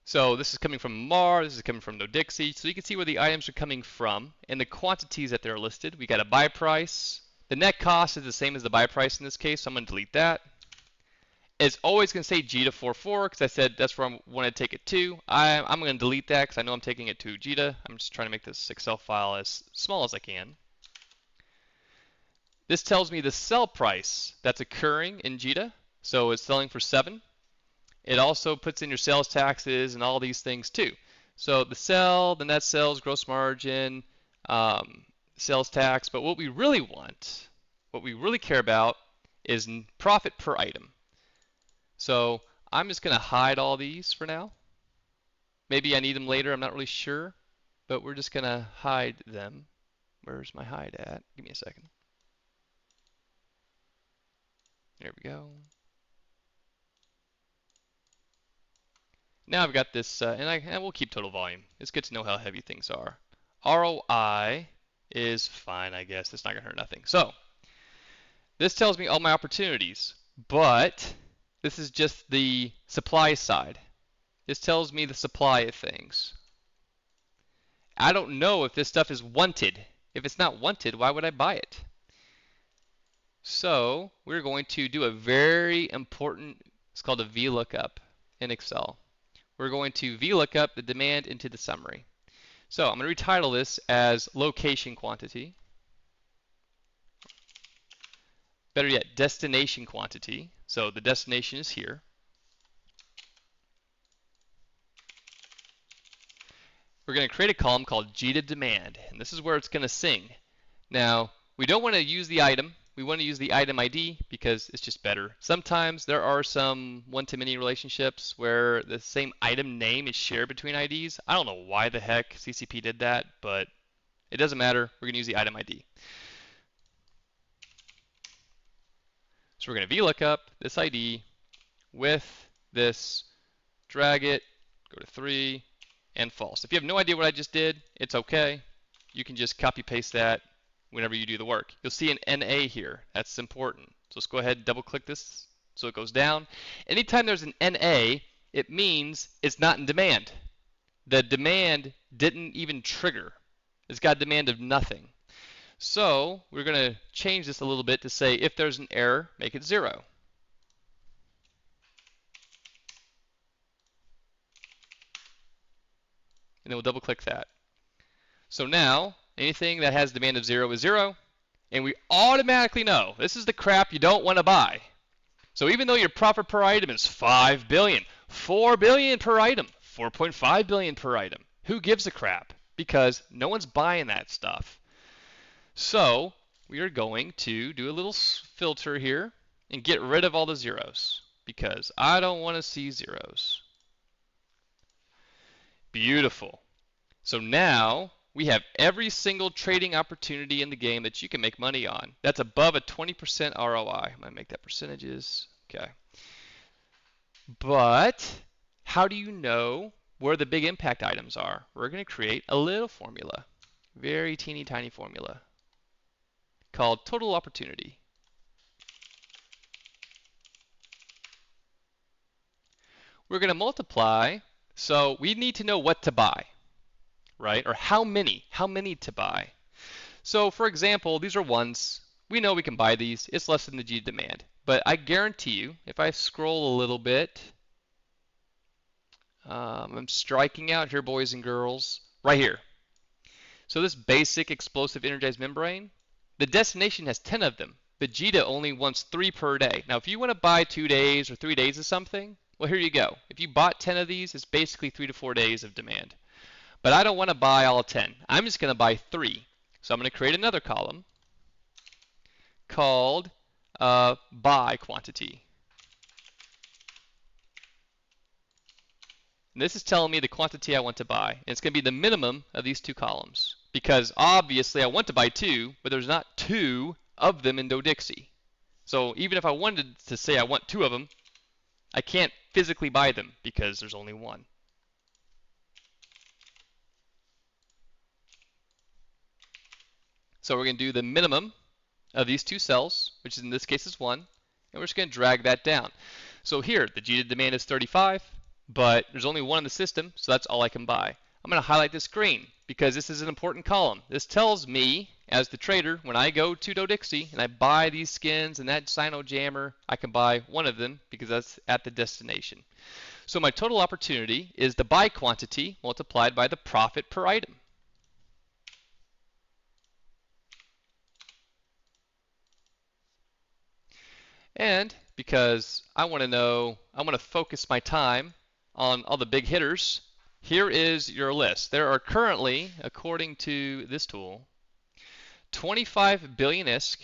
So this is coming from Mar, this is coming from No-Dixie. So you can see where the items are coming from and the quantities that they're listed. We got a buy price. The net cost is the same as the buy price in this case, so I'm going to delete that. It's always going to say JITA 44 because I said that's where I want to take it to. I'm going to delete that because I know I'm taking it to JITA. I'm just trying to make this Excel file as small as I can. This tells me the sell price that's occurring in JITA. So it's selling for 7. It also puts in your sales taxes and all these things too. So the net sales, gross margin, sales tax. But what we really want, what we really care about is profit per item. So I'm just going to hide all these for now. Maybe I need them later. I'm not really sure. But we're just going to hide them. Where's my hide at? Give me a second. There we go. Now I've got this, and we'll keep total volume. It's good to know how heavy things are. ROI is fine, I guess. It's not going to hurt nothing. So this tells me all my opportunities, but this is just the supply side. This tells me the supply of things. I don't know if this stuff is wanted. If it's not wanted, why would I buy it? So we're going to do a very important, it's called a VLOOKUP in Excel. We're going to VLOOKUP the demand into the summary. So I'm going to retitle this as location quantity. better yet, destination quantity. So the destination is here. We're going to create a column called GTDemand, and this is where it's going to sing. Now, we don't want to use the item. We want to use the item ID because it's just better. Sometimes there are some one-to-many relationships where the same item name is shared between IDs. I don't know why the heck CCP did that, but it doesn't matter. We're going to use the item ID. So we're going to VLOOKUP this ID with this, drag it, go to 3, and false. If you have no idea what I just did, it's okay. You can just copy paste that whenever you do the work. You'll see an NA here. That's important. So let's go ahead and double click this so it goes down. Anytime there's an NA, it means it's not in demand. The demand didn't even trigger. It's got a demand of nothing. So we're going to change this a little bit to say if there's an error, make it 0. And then we'll double click that. So now anything that has demand of 0 is 0, and we automatically know this is the crap you don't want to buy. So even though your profit per item is 5 billion, 4 billion per item, 4.5 billion per item, who gives a crap? Because no one's buying that stuff. So we are going to do a little filter here and get rid of all the zeros because I don't want to see zeros. Beautiful. So now we have every single trading opportunity in the game that you can make money on. That's above a 20% ROI. I'm going to make that percentages. Okay. But how do you know where the big impact items are? We're going to create a little formula, very teeny tiny formula called total opportunity. We're going to multiply, so we need to know what to buy, right? Or how many to buy. So for example, these are ones. We know we can buy these. It's less than the G demand. But I guarantee you, if I scroll a little bit, I'm striking out here, boys and girls, right here. So this basic explosive energized membrane, the destination has 10 of them, but JITA only wants 3 per day. Now, if you want to buy 2 days or 3 days of something, well, here you go. If you bought 10 of these, it's basically 3 to 4 days of demand. But I don't want to buy all 10. I'm just going to buy 3. So I'm going to create another column called buy quantity. And this is telling me the quantity I want to buy. And it's going to be the minimum of these 2 columns. Because obviously I want to buy 2, but there's not 2 of them in Dodixie. So even if I wanted to say I want 2 of them, I can't physically buy them because there's only 1. So we're going to do the minimum of these 2 cells, which in this case is 1, and we're just going to drag that down. So here, the JITA demand is 35, but there's only 1 in the system, so that's all I can buy. I'm going to highlight this green because this is an important column. This tells me, as the trader, when I go to Dodixie and I buy these skins and that Sino Jammer, I can buy 1 of them because that's at the destination. So my total opportunity is the buy quantity multiplied by the profit per item. And because I want to focus my time on all the big hitters, here is your list. There are currently, according to this tool, 25 billion ISK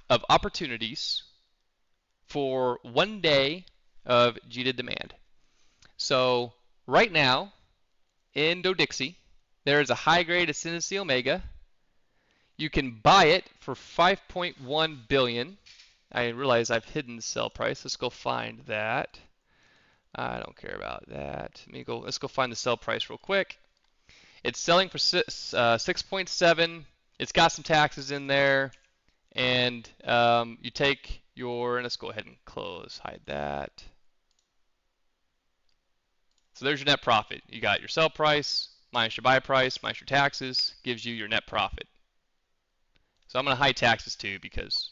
of opportunities for 1 day of JITA demand. So right now in Dodixie, there is a high grade Ascendancy Omega. You can buy it for 5.1 billion. I realize I've hidden the sell price. Let's go find that. I don't care about that. Let's go find the sell price real quick. It's selling for 6.7. It's got some taxes in there. And you take your, let's go ahead and hide that. So there's your net profit. You got your sell price, minus your buy price, minus your taxes, gives you your net profit. So I'm going to hide taxes too because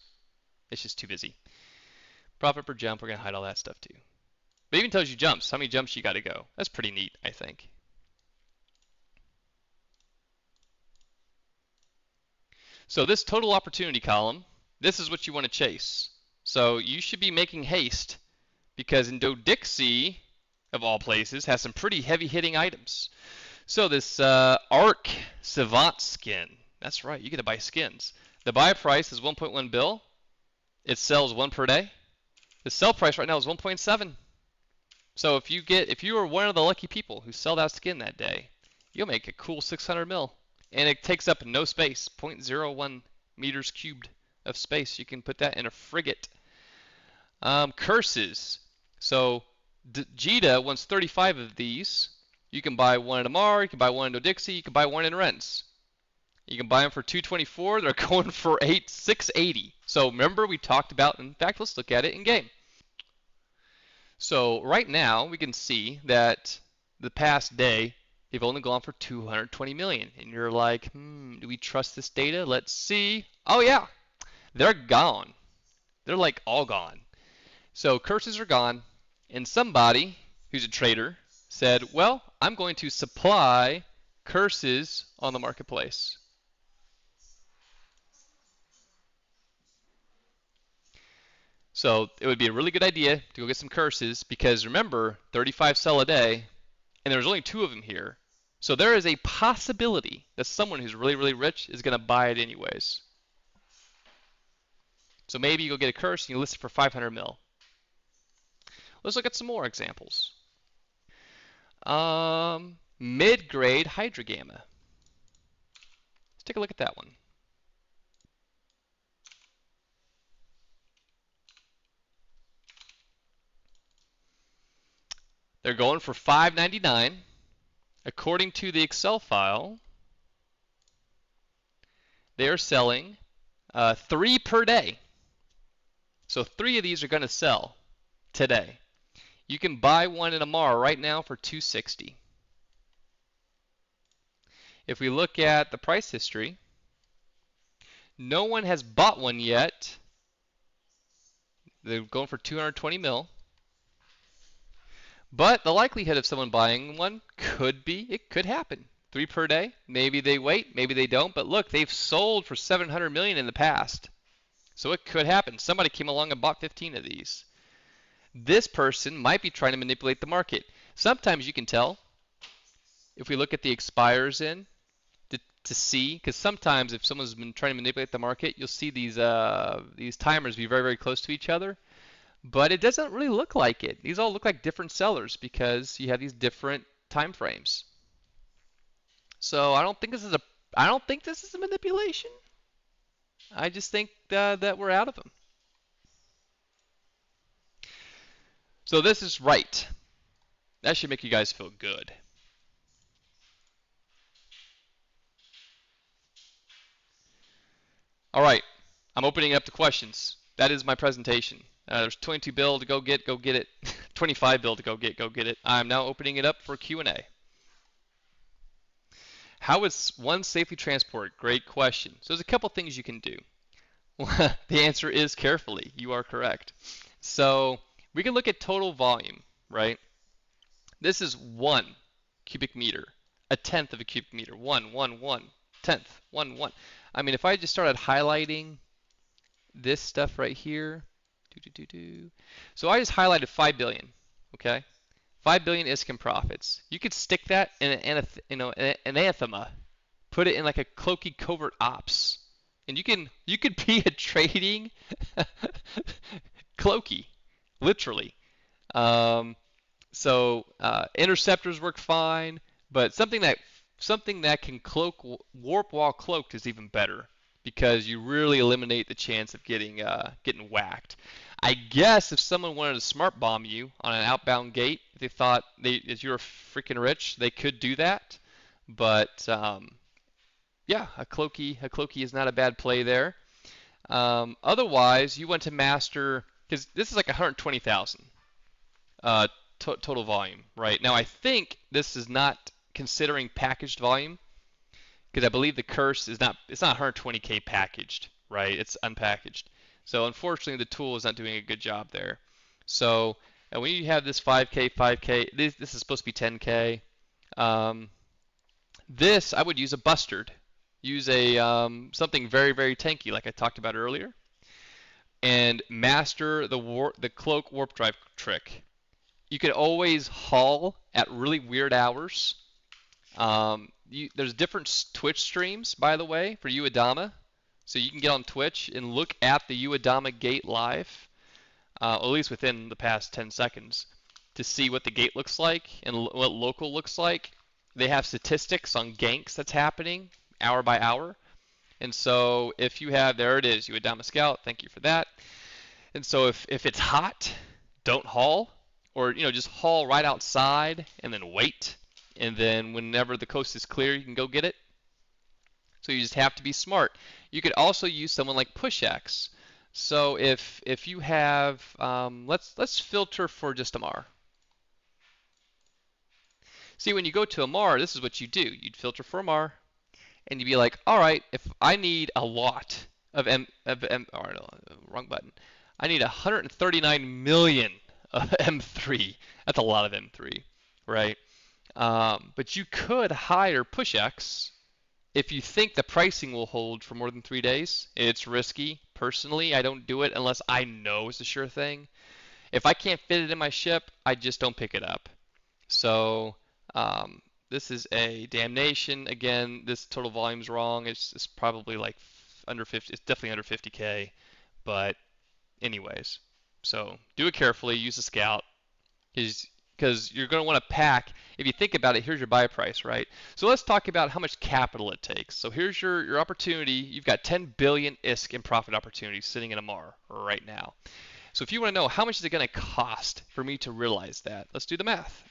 it's just too busy. Profit per jump, we're going to hide all that stuff too. But it even tells you jumps, how many jumps you got to go. That's pretty neat, I think. So this total opportunity column this is what you want to chase. So you should be making haste because Indo-Dixie, of all places, has some pretty heavy-hitting items. So this Arc Savant skin, that's right, you get to buy skins. The buy price is 1.1 bill. It sells 1 per day. The sell price right now is 1.7. So if you are one of the lucky people who sell that skin that day, you'll make a cool 600 mil. And it takes up no space, 0.01 meters cubed of space. You can put that in a frigate. Curses. So Jita wants 35 of these. You can buy one in Amar, you can buy one in Indo-Dixie, you can buy one in Renz. You can buy them for 224. They're going for 680. So remember we talked about, in fact, let's look at it in game. So right now we can see that the past day they've only gone for 220 million. And you're like, do we trust this data? Let's see. Oh yeah, they're gone. They're like all gone. So curses are gone. And somebody who's a trader said, well, I'm going to supply curses on the marketplace. So it would be a really good idea to go get some curses because remember, 35 sell a day, and there's only 2 of them here. So there is a possibility that someone who's really, really rich is going to buy it anyways. So maybe you go get a curse and you list it for 500 mil. Let's look at some more examples. Mid-grade Hydra Gamma. Let's take a look at that one. They're going for $5.99. According to the Excel file, they are selling 3 per day. So 3 of these are going to sell today. You can buy one in Amar right now for $260. If we look at the price history, no one has bought one yet. They're going for 220 mil. But the likelihood of someone buying one it could happen. 3 per day. Maybe they wait, maybe they don't. But look, they've sold for 700 million in the past. So it could happen. Somebody came along and bought 15 of these. This person might be trying to manipulate the market. Sometimes you can tell if we look at the expires in to see, because sometimes if someone's been trying to manipulate the market, you'll see these timers be very, very close to each other. But it doesn't really look like it. These all look like different sellers because you have these different time frames. So I don't think this is a manipulation. I just think that we're out of them. So this is right. That should make you guys feel good. All right, I'm opening up the questions. That is my presentation. There's 22 bill to go get it. 25 bill to go get it. I'm now opening it up for Q&A. How is one safely transport? Great question. So there's a couple things you can do. The answer is carefully. You are correct. So we can look at total volume, right? This is 1 cubic meter, a tenth of a cubic meter. 1, 1, 1, tenth, 1, 1. I mean, if I just started highlighting this stuff right here, so I just highlighted 5 billion, okay? 5 billion ISKIN profits. You could stick that in an anathema, put it in like a cloaky covert ops, and you could be a trading cloaky, literally. So interceptors work fine, but something that can warp while cloaked is even better because you really eliminate the chance of getting whacked. I guess if someone wanted to smart bomb you on an outbound gate, if they thought if you were freaking rich, they could do that. But yeah, a cloaky is not a bad play there. Otherwise, you want to master, because this is like 120,000 total volume, right? Now I think this is not considering packaged volume, because I believe the curse is not, it's not 120K packaged, right? It's unpackaged. So unfortunately the tool is not doing a good job there. So when you have this 5K, this is supposed to be 10K. This, I would use a bustard. Use a something very, very tanky like I talked about earlier. and master the cloak warp drive trick. You can always haul at really weird hours. There's different Twitch streams, by the way, for Uedama. So you can get on Twitch and look at the Uedama gate live, at least within the past 10 seconds, to see what the gate looks like and what local looks like. They have statistics on ganks that's happening hour by hour. And so if you have, there it is, Uedama Scout, thank you for that. And so if it's hot, don't haul, or just haul right outside and then wait. And then whenever the coast is clear, you can go get it. So you just have to be smart. You could also use someone like PushX. So if you have, let's filter for just Ammar. See, when you go to Ammar, this is what you do. You'd filter for Ammar, and you'd be like, all right, if I need a lot of or no, wrong button. I need 139 million M3. That's a lot of M3, right? But you could hire PushX if you think the pricing will hold for more than 3 days. It's risky. Personally, I don't do it unless I know it's a sure thing. If I can't fit it in my ship, I just don't pick it up. So this is a damnation. Again, this total volume's wrong. It's probably like under 50. It's definitely under 50K. But anyways, so do it carefully. Use the scout. Because you're going to want to pack. If you think about it, here's your buy price, right? So let's talk about how much capital it takes. So here's your opportunity. You've got 10 billion ISK in profit opportunities sitting in Ammar right now. So if you want to know how much is it going to cost for me to realize that, let's do the math.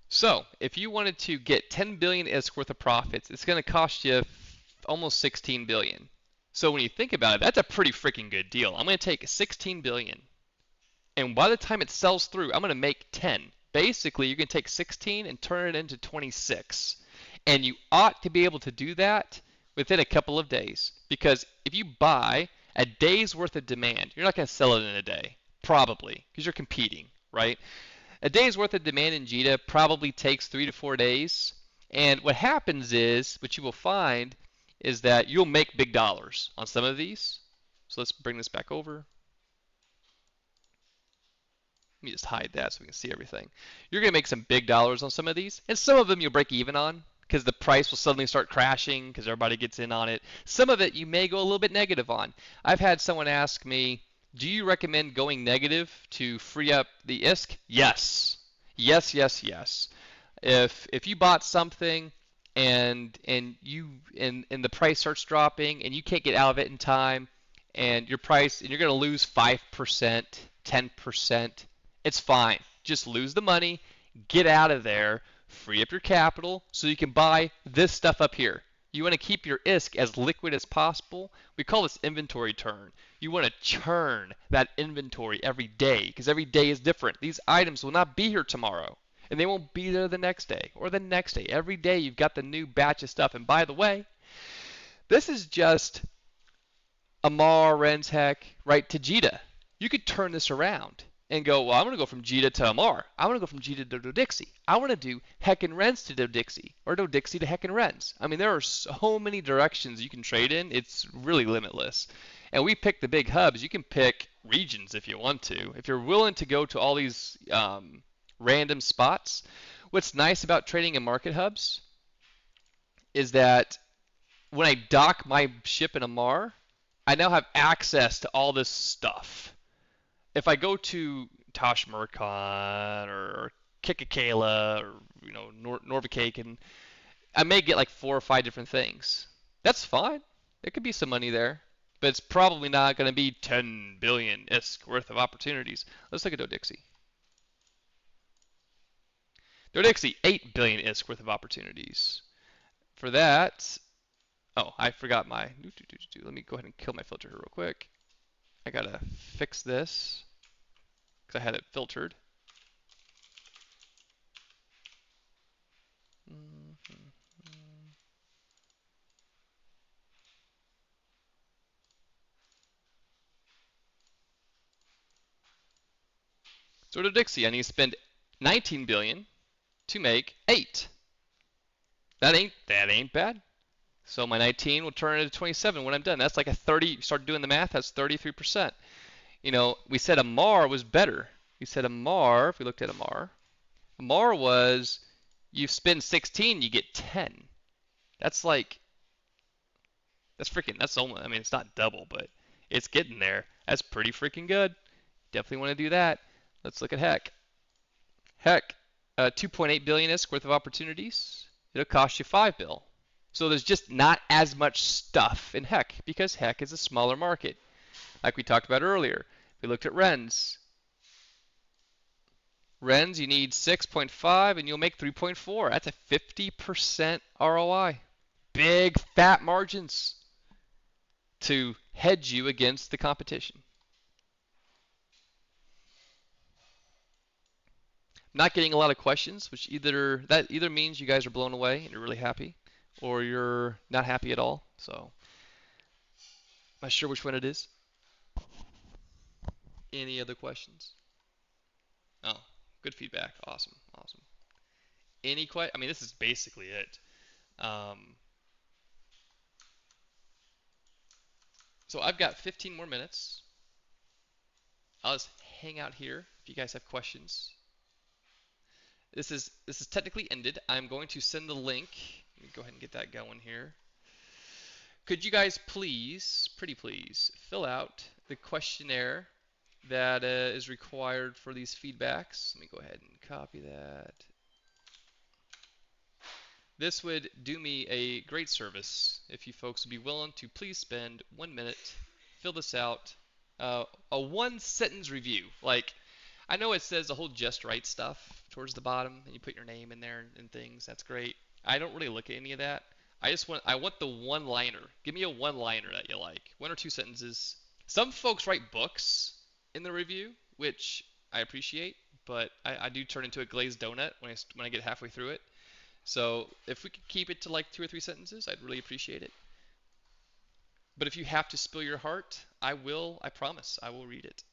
So if you wanted to get 10 billion ISK worth of profits, it's going to cost you almost 16 billion. So when you think about it, that's a pretty freaking good deal. I'm going to take 16 billion, and by the time it sells through, I'm going to make 10. Basically, you can take 16 and turn it into 26. And you ought to be able to do that within a couple of days. Because if you buy a day's worth of demand, you're not going to sell it in a day. Probably, because you're competing, right? A day's worth of demand in JITA probably takes 3 to 4 days. And what happens is, what you will find is that you'll make big dollars on some of these. So let's bring this back over. Let me just hide that so we can see everything. You're going to make some big dollars on some of these, and some of them you'll break even on because the price will suddenly start crashing because everybody gets in on it. Some of it you may go a little bit negative on. I've had someone ask me, do you recommend going negative to free up the ISK? Yes. Yes, yes, yes. If you bought something and the price starts dropping and you can't get out of it in time and you're going to lose 5%, 10%, it's fine. Just lose the money, get out of there, free up your capital so you can buy this stuff up here. You want to keep your ISK as liquid as possible. We call this inventory turn. You want to churn that inventory every day because every day is different. These items will not be here tomorrow, and they won't be there the next day or the next day. Every day you've got the new batch of stuff. And by the way, this is just Ammar, Rentech, right, to JITA. You could turn this around and go, well, I'm going to go from JITA to Ammar. I want to go from JITA to Dodixie. I want to do Heckin Rens to Dodixie, or Dodixie to Heckin Rens. I mean, there are so many directions you can trade in. It's really limitless. And we pick the big hubs. You can pick regions if you want to. If you're willing to go to all these random spots, what's nice about trading in market hubs is that when I dock my ship in Ammar, I now have access to all this stuff. If I go to Tosh Murkon or Kikakela or Norvikaken, I may get like 4 or 5 different things. That's fine. There could be some money there, but it's probably not going to be 10 billion ISK worth of opportunities. Let's look at Dodixie. Dodixie, 8 billion ISK worth of opportunities. For that, oh, I forgot my. Let me go ahead and kill my filter here real quick. I gotta fix this because I had it filtered. So to Dixie, I need to spend 19 billion to make 8. That ain't bad. So my 19 will turn into 27 when I'm done. That's like a 30. You start doing the math. That's 33%. You know, we said Amar was better. We said Amar. If we looked at Amar was you spend 16, you get 10. That's like that's almost. I mean, it's not double, but it's getting there. That's pretty freaking good. Definitely want to do that. Let's look at Heck. Heck, 2.8 billion isk worth of opportunities. It'll cost you 5 bill. So there's just not as much stuff in Heck because Heck is a smaller market. Like we talked about earlier. We looked at Rens. Rens, you need 6.5 and you'll make 3.4. That's a 50% ROI. Big fat margins to hedge you against the competition. Not getting a lot of questions, which either means you guys are blown away and you're really happy, or you're not happy at all. So, not sure which one it is. Any other questions? Oh, good feedback. Awesome, awesome. I mean, this is basically it. So I've got 15 more minutes. I'll just hang out here if you guys have questions. This is technically ended. I'm going to send the link. Let me go ahead and get that going here. Could you guys please, pretty please, fill out the questionnaire that is required for these feedbacks? Let me go ahead and copy that. This would do me a great service if you folks would be willing to please spend 1 minute, fill this out, a 1-sentence review. Like, I know it says the whole just right stuff towards the bottom, and you put your name in there and things. That's great. I don't really look at any of that. I want the one-liner. Give me a one-liner that you like. 1 or 2 sentences. Some folks write books in the review, which I appreciate, but I do turn into a glazed donut when I get halfway through it. So if we could keep it to like 2 or 3 sentences, I'd really appreciate it. But if you have to spill your heart, I promise, I will read it.